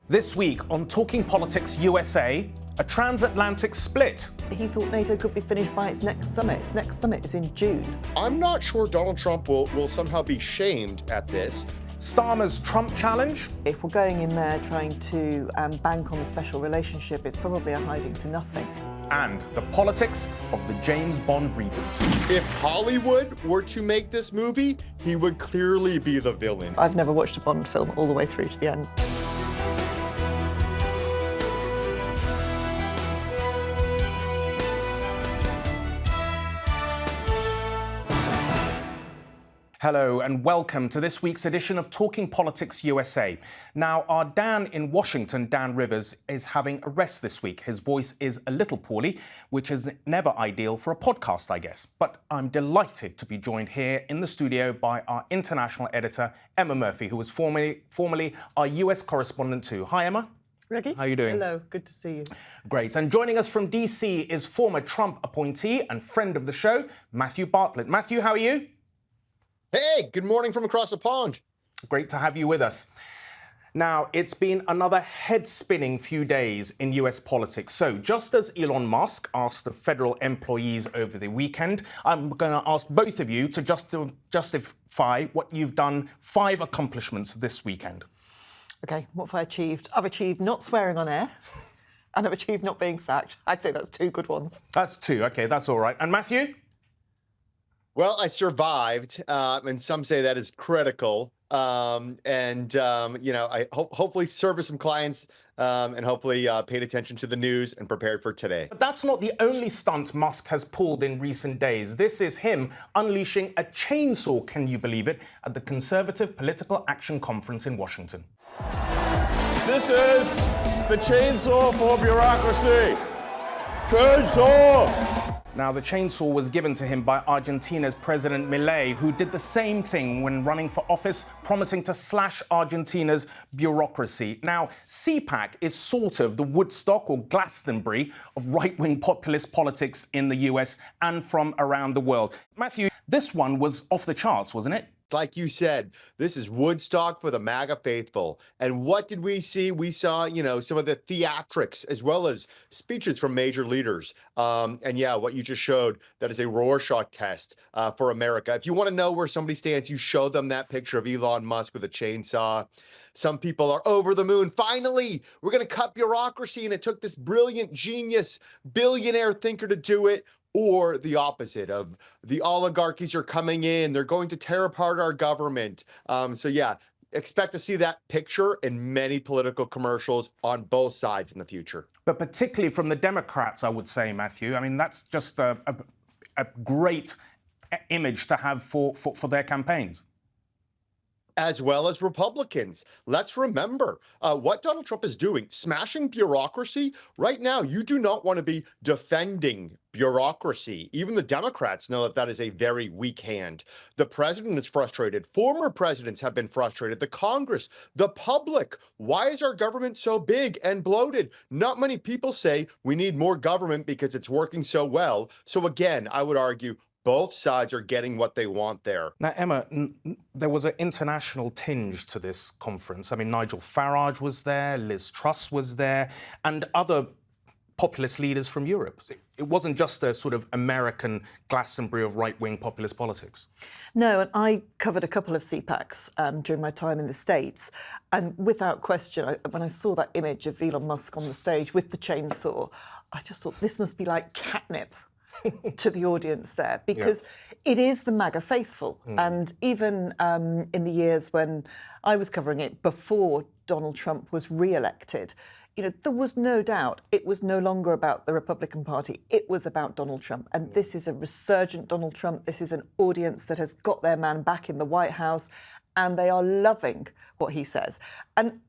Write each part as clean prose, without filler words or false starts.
This week on Talking Politics USA, a transatlantic split. He thought NATO could be finished by its next summit. Its next summit is in June. I'm not sure Donald Trump will somehow be shamed at this. Starmer's Trump challenge. If we're going in there trying to bank on the special relationship, it's probably a hiding to nothing. And the politics of the James Bond reboot. If Hollywood were to make this movie, he would clearly be the villain. I've never watched a Bond film all the way through to the end. Hello and welcome to this week's edition of Talking Politics USA. Now, our Dan in Washington, Dan Rivers, is having a rest this week. His voice is a little poorly, which is never ideal for a podcast, I guess. But I'm delighted to be joined here in the studio by our international editor, Emma Murphy, who was formerly our US correspondent too. Hi, Emma. Rageh? How are you doing? Hello, good to see you. Great. And joining us from DC is former Trump appointee and friend of the show, Matthew Bartlett. Matthew, how are you? Hey, good morning from across the pond. Great to have you with us. Now, it's been another head-spinning few days in US politics. So just as Elon Musk asked the federal employees over the weekend, I'm going to ask both of you to justify what you've done, 5 accomplishments this weekend. OK, what have I achieved? I've achieved not swearing on air, and I've achieved not being sacked. I'd say that's 2 good ones. That's 2. OK, that's all right. And Matthew? Well, I survived, and some say that is critical. I hopefully serviced some clients and hopefully paid attention to the news and prepared for today. But that's not the only stunt Musk has pulled in recent days. This is him unleashing a chainsaw, can you believe it, at the Conservative Political Action Conference in Washington. This is the chainsaw for bureaucracy. Chainsaw! Now, the chainsaw was given to him by Argentina's President Milei, who did the same thing when running for office, promising to slash Argentina's bureaucracy. Now, CPAC is sort of the Woodstock or Glastonbury of right-wing populist politics in the US and from around the world. Matthew, this one was off the charts, wasn't it? Like you said, this is Woodstock for the MAGA faithful. And what did we see? We saw, some of the theatrics as well as speeches from major leaders. What you just showed, that is a Rorschach test for America. If you want to know where somebody stands, you show them that picture of Elon Musk with a chainsaw. Some people are over the moon. Finally, we're going to cut bureaucracy. And it took this brilliant, genius, billionaire thinker to do it. Or the opposite of the oligarchies are coming in. They're going to tear apart our government. Expect to see that picture in many political commercials on both sides in the future. But particularly from the Democrats, I would say, Matthew. I mean, that's just a great image to have for their campaigns. As well as Republicans. Let's remember what Donald Trump is doing, smashing bureaucracy. Right now, you do not want to be defending bureaucracy. Even the Democrats know that is a very weak hand. The president is frustrated. Former presidents have been frustrated. The Congress, the public. Why is our government so big and bloated? Not many people say we need more government because it's working so well. So again, I would argue both sides are getting what they want there. Now, Emma, there was an international tinge to this conference. I mean, Nigel Farage was there, Liz Truss was there, and other populist leaders from Europe. It wasn't just a sort of American Glastonbury of right-wing populist politics. No, and I covered a couple of CPACs during my time in the States. And without question, when I saw that image of Elon Musk on the stage with the chainsaw, I just thought this must be like catnip to the audience there, because it is the MAGA faithful. And even in the years when I was covering it before Donald Trump was re-elected, there was no doubt it was no longer about the Republican Party. It was about Donald Trump. And this is a resurgent Donald Trump. This is an audience that has got their man back in the White House, and they are loving what he says. And,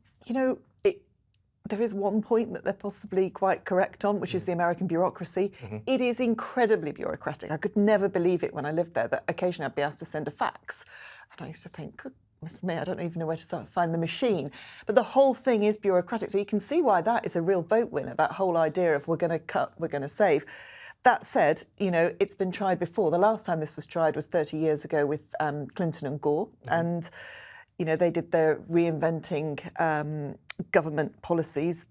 there is one point that they're possibly quite correct on, which is the American bureaucracy. It is incredibly bureaucratic. I could never believe it when I lived there, that occasionally I'd be asked to send a fax. And I used to think, goodness me, I don't even know where to find the machine. But the whole thing is bureaucratic. So you can see why that is a real vote winner, that whole idea of we're going to cut, we're going to save. That said, it's been tried before. The last time this was tried was 30 years ago with Clinton and Gore. And they did their reinventing government policies.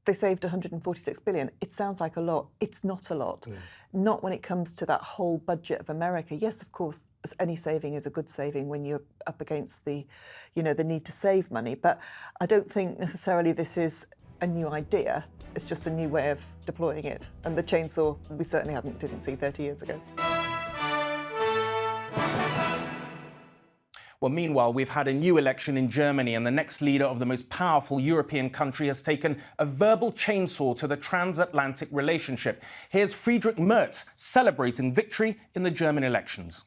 They saved 146 billion. It sounds like a lot. It's not a lot. Not when it comes to that whole budget of America. Yes, of course, any saving is a good saving when you're up against the need to save money. But I don't think necessarily this is a new idea. It's just a new way of deploying it. And the chainsaw, we certainly didn't see 30 years ago. Well, meanwhile, we've had a new election in Germany, and the next leader of the most powerful European country has taken a verbal chainsaw to the transatlantic relationship. Here's Friedrich Merz celebrating victory in the German elections.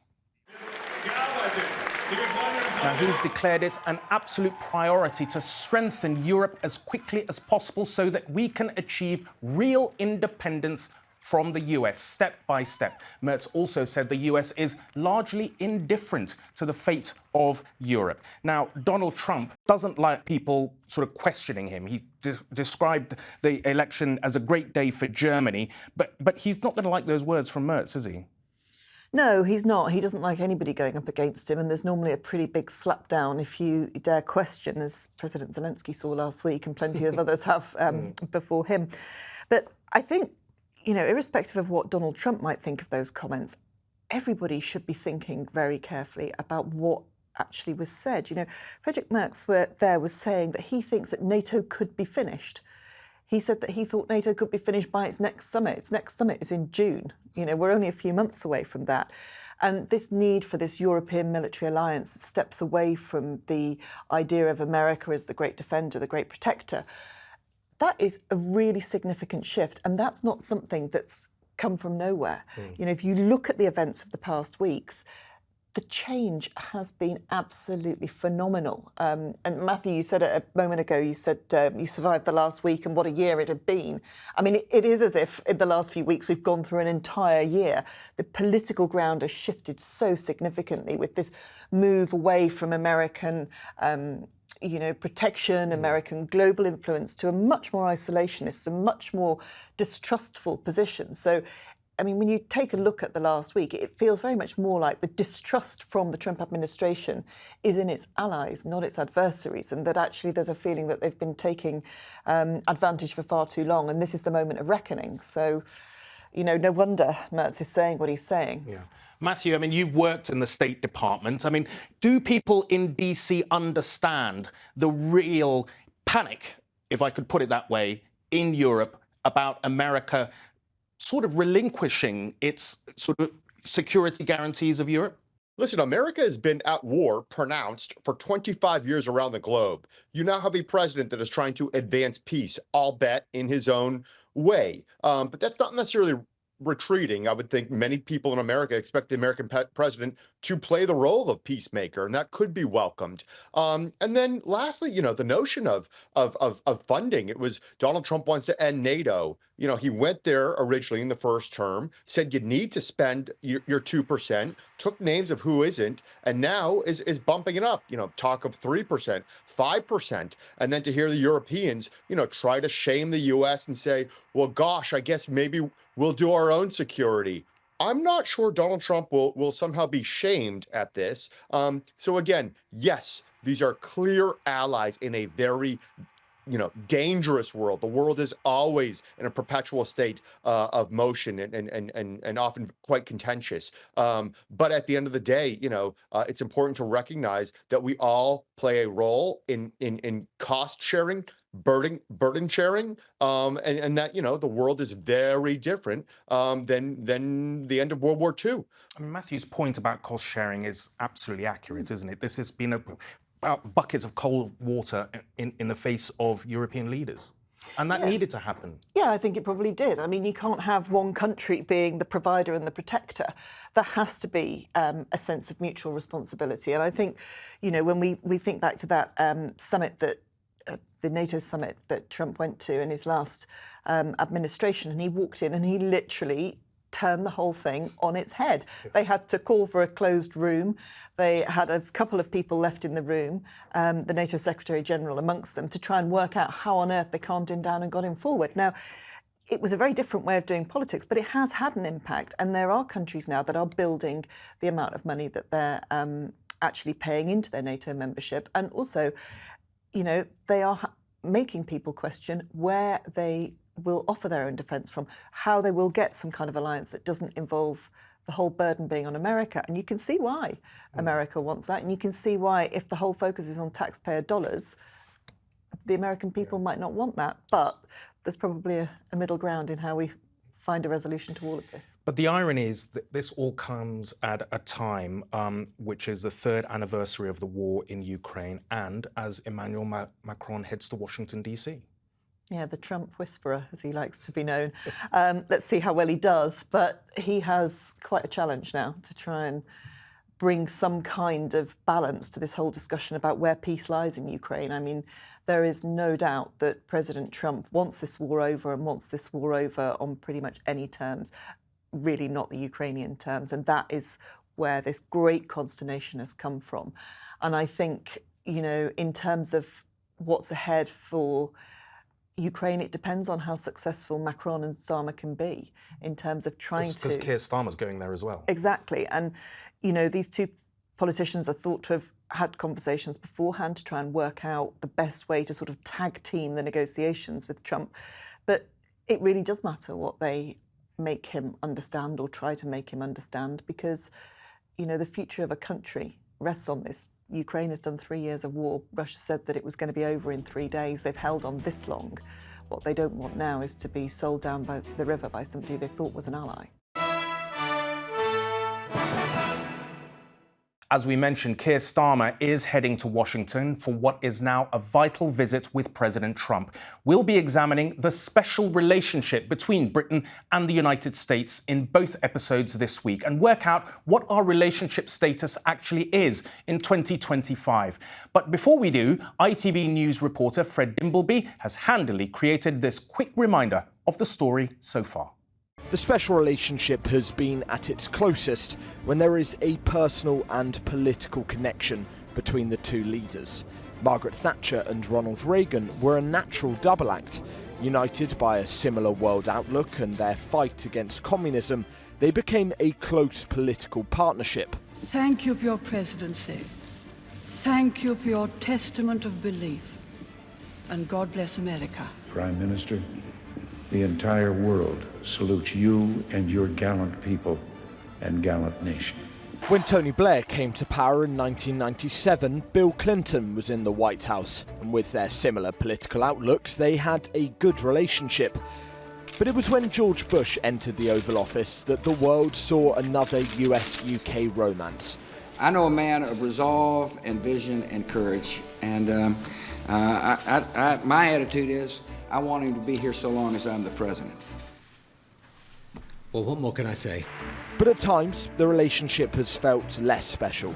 Now, he's declared it an absolute priority to strengthen Europe as quickly as possible so that we can achieve real independence from the US, step by step. Merz also said the US is largely indifferent to the fate of Europe. Now, Donald Trump doesn't like people sort of questioning him. He described the election as a great day for Germany, but he's not going to like those words from Merz, is he? No, he's not. He doesn't like anybody going up against him, and there's normally a pretty big slap down if you dare question, as President Zelensky saw last week and plenty of others have before him. But I think, irrespective of what Donald Trump might think of those comments, everybody should be thinking very carefully about what actually was said. Friedrich Merz was saying that he thinks that NATO could be finished. He said that he thought NATO could be finished by its next summit. Its next summit is in June. We're only a few months away from that. And this need for this European military alliance that steps away from the idea of America as the great defender, the great protector, that is a really significant shift, and that's not something that's come from nowhere. If you look at the events of the past weeks, the change has been absolutely phenomenal. And Matthew, you said it a moment ago, you said you survived the last week and what a year it had been. I mean, it is as if in the last few weeks we've gone through an entire year. The political ground has shifted so significantly with this move away from American protection, American global influence, to a much more isolationist, a much more distrustful position. So, I mean, when you take a look at the last week, it feels very much more like the distrust from the Trump administration is in its allies, not its adversaries, and that actually there's a feeling that they've been taking advantage for far too long, and this is the moment of reckoning. So, no wonder Merz is saying what he's saying. Yeah. Matthew, I mean, you've worked in the State Department. I mean, do people in DC understand the real panic, if I could put it that way, in Europe about America sort of relinquishing its sort of security guarantees of Europe? Listen, America has been at war, pronounced, for 25 years around the globe. You now have a president that is trying to advance peace, albeit in his own way. But that's not necessarily retreating. I would think many people in America expect the American president to play the role of peacemaker, and that could be welcomed. And then lastly, the notion of funding. It was Donald Trump wants to end NATO. He went there originally in the first term, said you need to spend your 2%, took names of who isn't, and now is bumping it up. Talk of 3%, 5%, and then to hear the Europeans, try to shame the U.S. and say, well, gosh, I guess maybe we'll do our own security. I'm not sure Donald Trump will somehow be shamed at this. So again, yes, these are clear allies in a very dangerous world. The world is always in a perpetual state of motion and often quite contentious. But at the end of the day, it's important to recognize that we all play a role in cost sharing, burden sharing, and that the world is very different than the end of World War II. I mean, Matthew's point about cost sharing is absolutely accurate, isn't it? This has been about buckets of cold water in the face of European leaders. And that needed to happen. Yeah, I think it probably did. I mean, you can't have one country being the provider and the protector. There has to be a sense of mutual responsibility. And I think, when we think back to that summit the NATO summit that Trump went to in his last administration, and he walked in and he literally turned the whole thing on its head. They had to call for a closed room. They had a couple of people left in the room, the NATO Secretary General amongst them, to try and work out how on earth they calmed him down and got him forward. Now, it was a very different way of doing politics, but it has had an impact. And there are countries now that are building the amount of money that they're actually paying into their NATO membership. And also, they are making people question where they will offer their own defence from, how they will get some kind of alliance that doesn't involve the whole burden being on America. And you can see why America wants that. And you can see why, if the whole focus is on taxpayer dollars, the American people might not want that. But there's probably a middle ground in how we find a resolution to all of this. But the irony is that this all comes at a time which is the 3rd anniversary of the war in Ukraine, and as Emmanuel Macron heads to Washington, D.C. Yeah, the Trump whisperer, as he likes to be known. Let's see how well he does. But he has quite a challenge now to try and bring some kind of balance to this whole discussion about where peace lies in Ukraine. I mean, there is no doubt that President Trump wants this war over, and wants this war over on pretty much any terms, really not the Ukrainian terms. And that is where this great consternation has come from. And I think, in terms of what's ahead for Ukraine, it depends on how successful Macron and Starmer can be in terms of trying to... Because Keir Starmer's going there as well. Exactly. And, these two politicians are thought to have had conversations beforehand to try and work out the best way to sort of tag team the negotiations with Trump. But it really does matter what they make him understand or try to make him understand, because, the future of a country rests on this. Ukraine has done 3 years of war. Russia said that it was going to be over in 3 days. They've held on this long. What they don't want now is to be sold down by the river by somebody they thought was an ally. As we mentioned, Keir Starmer is heading to Washington for what is now a vital visit with President Trump. We'll be examining the special relationship between Britain and the United States in both episodes this week, and work out what our relationship status actually is in 2025. But before we do, ITV News reporter Fred Dimbleby has handily created this quick reminder of the story so far. The special relationship has been at its closest when there is a personal and political connection between the two leaders. Margaret Thatcher and Ronald Reagan were a natural double act. United by a similar world outlook and their fight against communism, they became a close political partnership. Thank you for your presidency. Thank you for your testament of belief. And God bless America. Prime Minister, the entire world salutes you and your gallant people and gallant nation. When Tony Blair came to power in 1997, Bill Clinton was in the White House, and with their similar political outlooks, they had a good relationship. But it was when George Bush entered the Oval Office that the world saw another US-UK romance. I know a man of resolve and vision and courage, and my attitude is, I want him to be here so long as I'm the president. Well, what more can I say? But at times, the relationship has felt less special.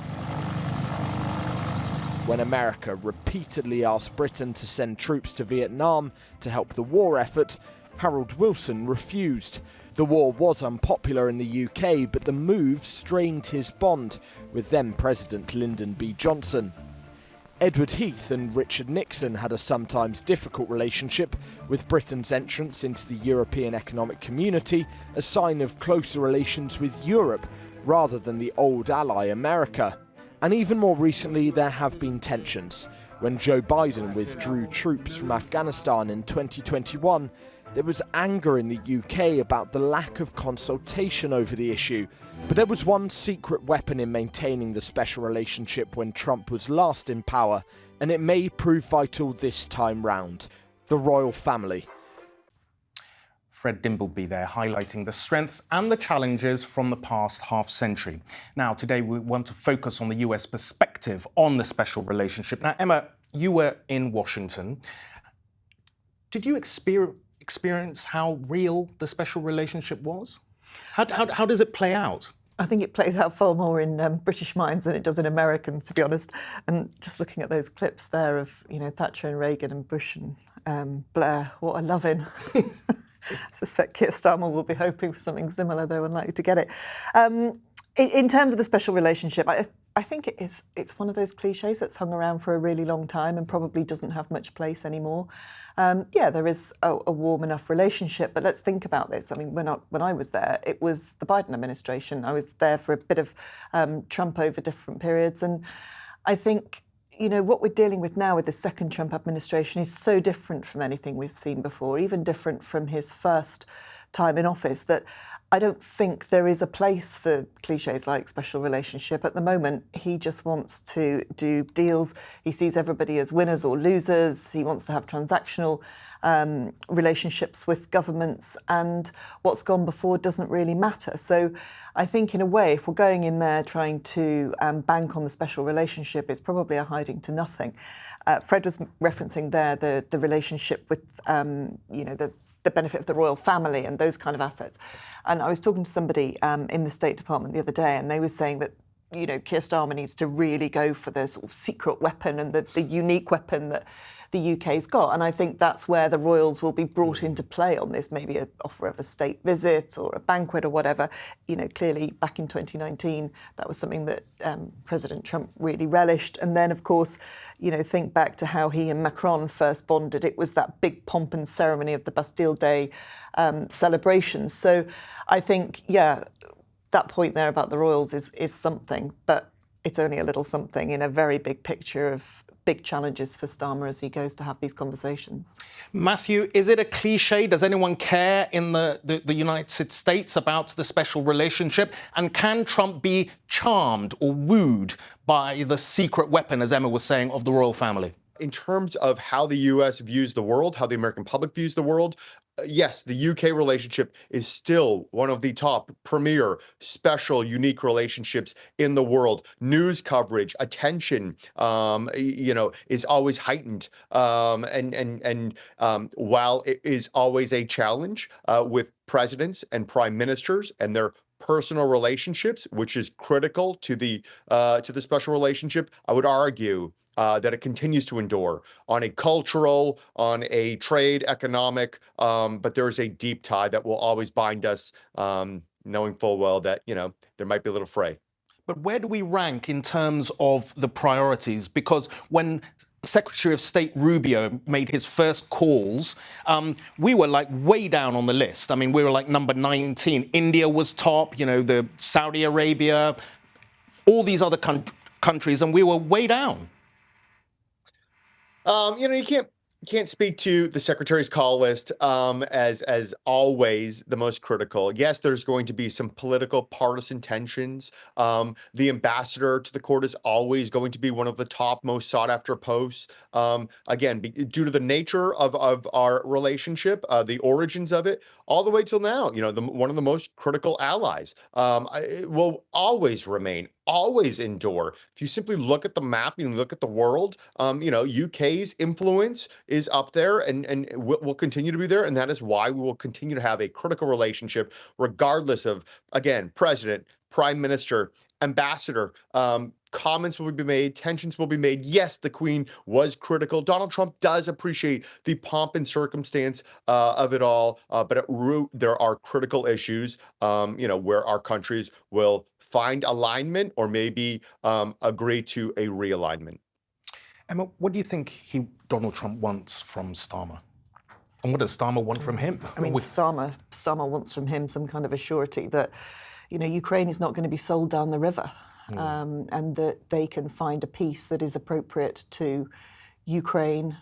When America repeatedly asked Britain to send troops to Vietnam to help the war effort, Harold Wilson refused. The war was unpopular in the UK, but the move strained his bond with then President Lyndon B. Johnson. Edward Heath and Richard Nixon had a sometimes difficult relationship, with Britain's entrance into the European Economic Community a sign of closer relations with Europe rather than the old ally America. And even more recently, there have been tensions. When Joe Biden withdrew troops from Afghanistan in 2021, there was anger in the UK about the lack of consultation over the issue. But there was one secret weapon in maintaining the special relationship when Trump was last in power, and it may prove vital this time round: the royal family. Fred Dimbleby there, highlighting the strengths and the challenges from the past half-century. Now, today we want to focus on the US perspective on the special relationship. Now, Emma, you were in Washington. Did you experience how real the special relationship was? How does it play out? I think it plays out far more in British minds than it does in Americans, to be honest. And just looking at those clips there of, Thatcher and Reagan and Bush and Blair, what a loving. I suspect Keir Starmer will be hoping for something similar, though unlikely to get it. In terms of the special relationship, I I think it's one of those cliches that's hung around for a really long time and probably doesn't have much place anymore. Yeah, there is a warm enough relationship, but let's think about this. I mean, when I was there, it was the Biden administration. I was there for a bit of Trump over different periods, and I think, what we're dealing with now with the second Trump administration is so different from anything we've seen before, even different from his first time in office, that I don't think there is a place for cliches like special relationship. At the moment, he just wants to do deals. He sees everybody as winners or losers. He wants to have transactional relationships with governments, and what's gone before doesn't really matter. So I think, in a way, if we're going in there trying to bank on the special relationship, it's probably a hiding to nothing. Fred was referencing there the relationship with, the benefit of the royal family and those kind of assets. And I was talking to somebody in the State Department the other day, and they were saying that, Keir Starmer needs to really go for the sort of secret weapon and the unique weapon that the UK's got. And I think that's where the royals will be brought into play on this, maybe an offer of a state visit or a banquet or whatever. Clearly back in 2019, that was something that President Trump really relished. And then, of course, think back to how he and Macron first bonded. It was that big pomp and ceremony of the Bastille Day celebrations. So I think, that point there about the royals is something, but it's only a little something in a very big picture of big challenges for Starmer as he goes to have these conversations. Matthew, is it a cliche? Does anyone care in the United States about the special relationship? And can Trump be charmed or wooed by the secret weapon, as Emma was saying, of the royal family? In terms of how the U.S. views the world, how the American public views the world, yes, the UK relationship is still one of the top premier, special, unique relationships in the world. News coverage, attention, is always heightened. And while it is always a challenge with presidents and prime ministers and their personal relationships, which is critical to the special relationship, I would argue that it continues to endure on a cultural, on a trade, economic, but there is a deep tie that will always bind us, knowing full well that, there might be a little fray. But where do we rank in terms of the priorities? Because when Secretary of State Rubio made his first calls, we were like way down on the list. I mean, we were like number 19. India was top, the Saudi Arabia, all these other countries, and we were way down. You can't speak to the secretary's call list as always the most critical. Yes, there's going to be some political partisan tensions. The ambassador to the court is always going to be one of the top most sought after posts. Again, due to the nature of our relationship, the origins of it, all the way till now, one of the most critical allies. It will always remain, always endure. If you simply look at the map and look at the world, UK's influence is up there and will continue to be there. And that is why we will continue to have a critical relationship, regardless of, again, president, prime minister, ambassador. Comments will be made, tensions will be made. Yes, the Queen was critical. Donald Trump does appreciate the pomp and circumstance of it all, but at root, there are critical issues, where our countries will find alignment or maybe agree to a realignment. Emma, what do you think Donald Trump wants from Starmer? And what does Starmer want from him? I mean, Starmer wants from him some kind of a surety that, Ukraine is not going to be sold down the river. And that they can find a peace that is appropriate to Ukraine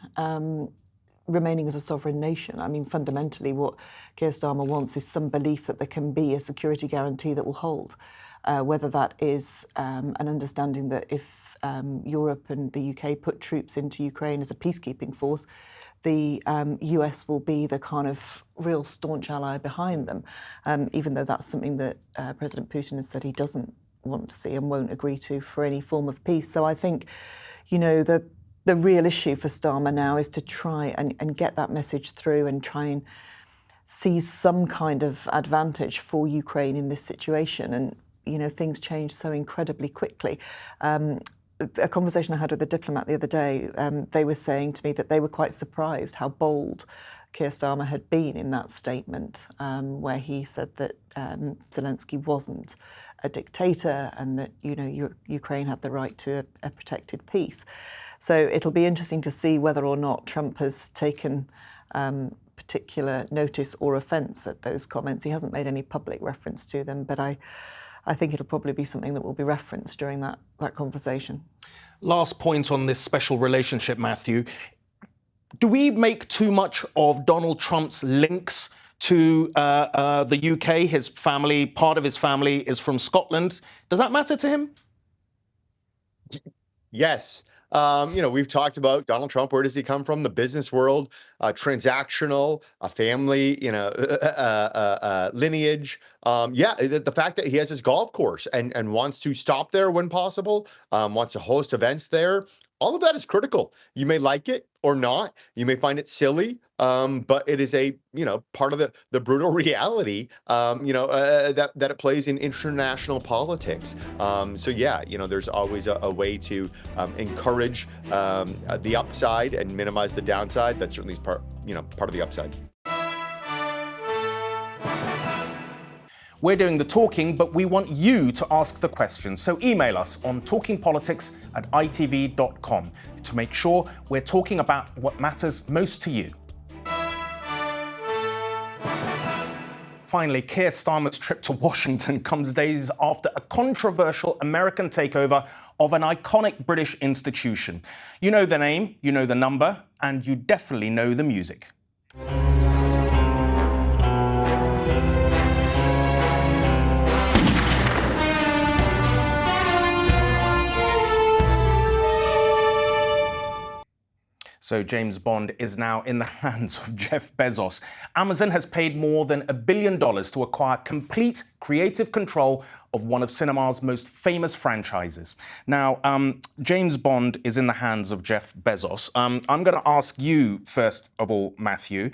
remaining as a sovereign nation. I mean, fundamentally, what Keir Starmer wants is some belief that there can be a security guarantee that will hold, whether that is an understanding that if Europe and the UK put troops into Ukraine as a peacekeeping force, the US will be the kind of real staunch ally behind them, even though that's something that President Putin has said he doesn't want to see and won't agree to for any form of peace. So I think, the real issue for Starmer now is to try and get that message through and try and seize some kind of advantage for Ukraine in this situation. And, things change so incredibly quickly. A conversation I had with a diplomat the other day, they were saying to me that they were quite surprised how bold Keir Starmer had been in that statement, where he said that Zelensky wasn't a dictator and that, Ukraine had the right to a protected peace. So it'll be interesting to see whether or not Trump has taken particular notice or offence at those comments. He hasn't made any public reference to them, but I think it'll probably be something that will be referenced during that conversation. Last point on this special relationship, Matthew. Do we make too much of Donald Trump's links to the UK? His family, part of his family is from Scotland. Does that matter to him? Yes. We've talked about Donald Trump. Where does he come from? The business world, transactional, a family, lineage. The fact that he has his golf course and wants to stop there when possible, wants to host events there. All of that is critical. You may like it or not. You may find it silly, but it is a part of the brutal reality that it plays in international politics. There's always a way to encourage the upside and minimize the downside. That certainly is part of the upside. We're doing the talking, but we want you to ask the questions. So email us on talkingpolitics@itv.com to make sure we're talking about what matters most to you. Finally, Keir Starmer's trip to Washington comes days after a controversial American takeover of an iconic British institution. You know the name, you know the number, and you definitely know the music. So James Bond is now in the hands of Jeff Bezos. Amazon has paid more than $1 billion to acquire complete creative control of one of cinema's most famous franchises. Now, James Bond is in the hands of Jeff Bezos. I'm going to ask you, first of all, Matthew.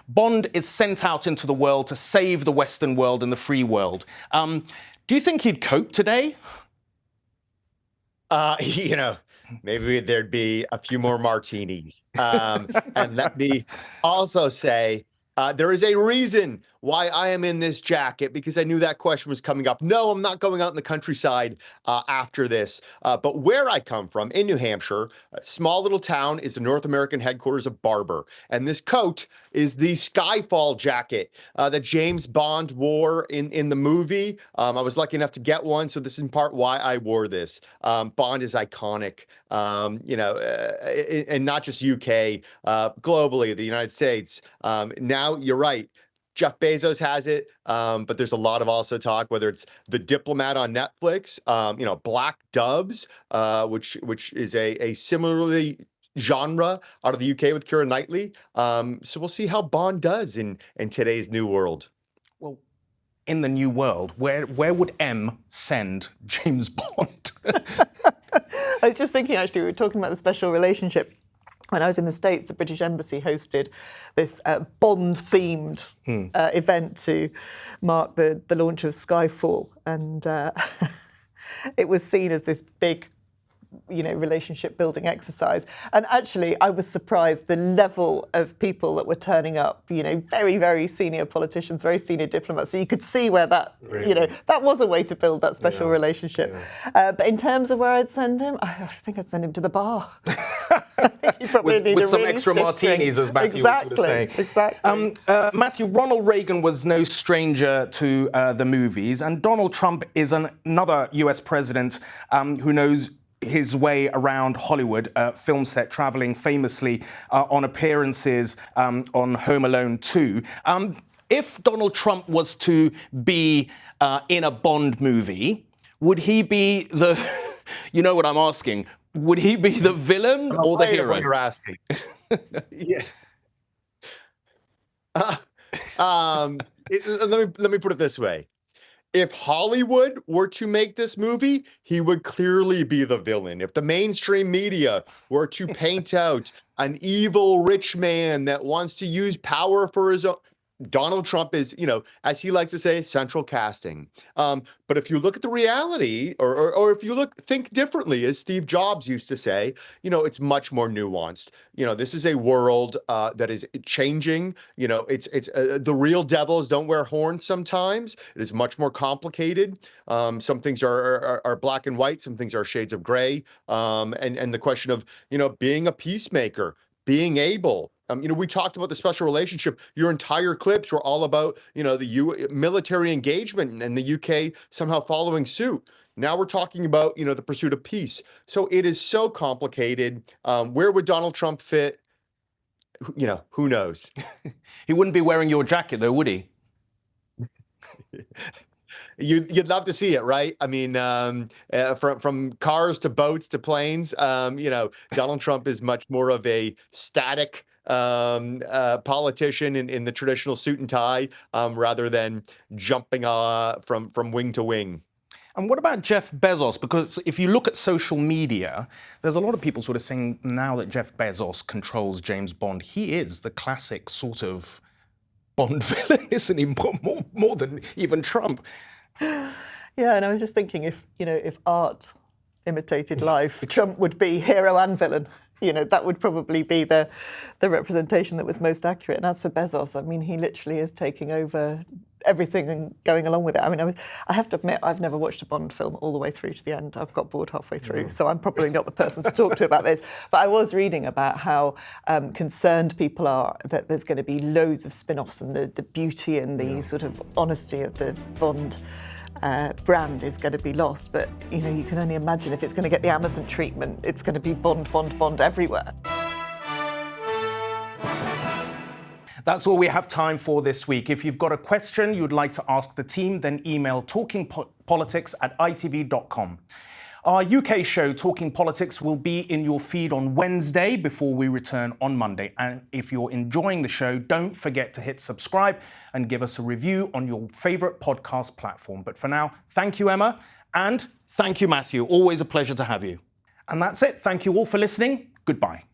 Bond is sent out into the world to save the Western world and the free world. Do you think he'd cope today? Maybe there'd be a few more martinis. And let me also say, there is a reason why I am in this jacket, because I knew that question was coming up. No, I'm not going out in the countryside after this. But where I come from, in New Hampshire, a small little town, is the North American headquarters of Barber. And this coat is the Skyfall jacket that James Bond wore in the movie. I was lucky enough to get one, so this is in part why I wore this. Bond is iconic, and not just UK, globally, the United States. Now, you're right. Jeff Bezos has it, but there's a lot of also talk, whether it's The Diplomat on Netflix, Black Doves, which is a similarly genre out of the UK with Keira Knightley. So we'll see how Bond does in today's new world. Well, in the new world, where would M send James Bond? I was just thinking, actually, we were talking about the special relationship. When I was in the States, the British Embassy hosted this Bond-themed event to mark the launch of Skyfall. And it was seen as this big, relationship building exercise. And actually, I was surprised the level of people that were turning up, very, very senior politicians, very senior diplomats. So you could see where that, that was a way to build that special relationship. Yeah. But in terms of where I'd send him, I think I'd send him to the bar. with some extra martinis, as Matthew was going to say. Exactly. Matthew, Ronald Reagan was no stranger to the movies, and Donald Trump is another US president who knows his way around Hollywood film set, traveling famously on appearances on Home Alone 2. If Donald Trump was to be in a Bond movie, would he be the, you know what I'm asking, would he be the villain or the hero? What you're asking. Yeah. Let me put it this way. If Hollywood were to make this movie, he would clearly be the villain. If the mainstream media were to paint out an evil rich man that wants to use power for his own, Donald Trump is, as he likes to say, central casting. But if you look at the reality, or if you think differently, as Steve Jobs used to say, it's much more nuanced. This is a world that is changing. It's the real devils don't wear horns sometimes. It is much more complicated. Some things are black and white. Some things are shades of gray. And the question of, being a peacemaker, being able. We talked about the special relationship. Your entire clips were all about, the military engagement and the UK somehow following suit. Now we're talking about, the pursuit of peace. So it is so complicated. Where would Donald Trump fit? Who knows? He wouldn't be wearing your jacket, though, would he? You'd love to see it, right? I mean, from cars to boats to planes, Donald Trump is much more of a static politician in the traditional suit and tie, rather than jumping from wing to wing. And what about Jeff Bezos? Because if you look at social media, there's a lot of people sort of saying now that Jeff Bezos controls James Bond, he is the classic sort of Bond villain, isn't he? More than even Trump. Yeah, and I was just thinking if art imitated life, Trump would be hero and villain. That would probably be the representation that was most accurate. And as for Bezos, I mean, he literally is taking over everything and going along with it. I mean, I have to admit, I've never watched a Bond film all the way through to the end. I've got bored halfway through, so I'm probably not the person to talk to about this. But I was reading about how concerned people are that there's going to be loads of spin-offs, and the beauty and the sort of honesty of the Bond brand is going to be lost. But, you can only imagine if it's going to get the Amazon treatment, it's going to be Bond, Bond, Bond everywhere. That's all we have time for this week. If you've got a question you'd like to ask the team, then email talkingpolitics@itv.com. Our UK show, Talking Politics, will be in your feed on Wednesday before we return on Monday. And if you're enjoying the show, don't forget to hit subscribe and give us a review on your favourite podcast platform. But for now, thank you, Emma, and thank you, Matthew. Always a pleasure to have you. And that's it. Thank you all for listening. Goodbye.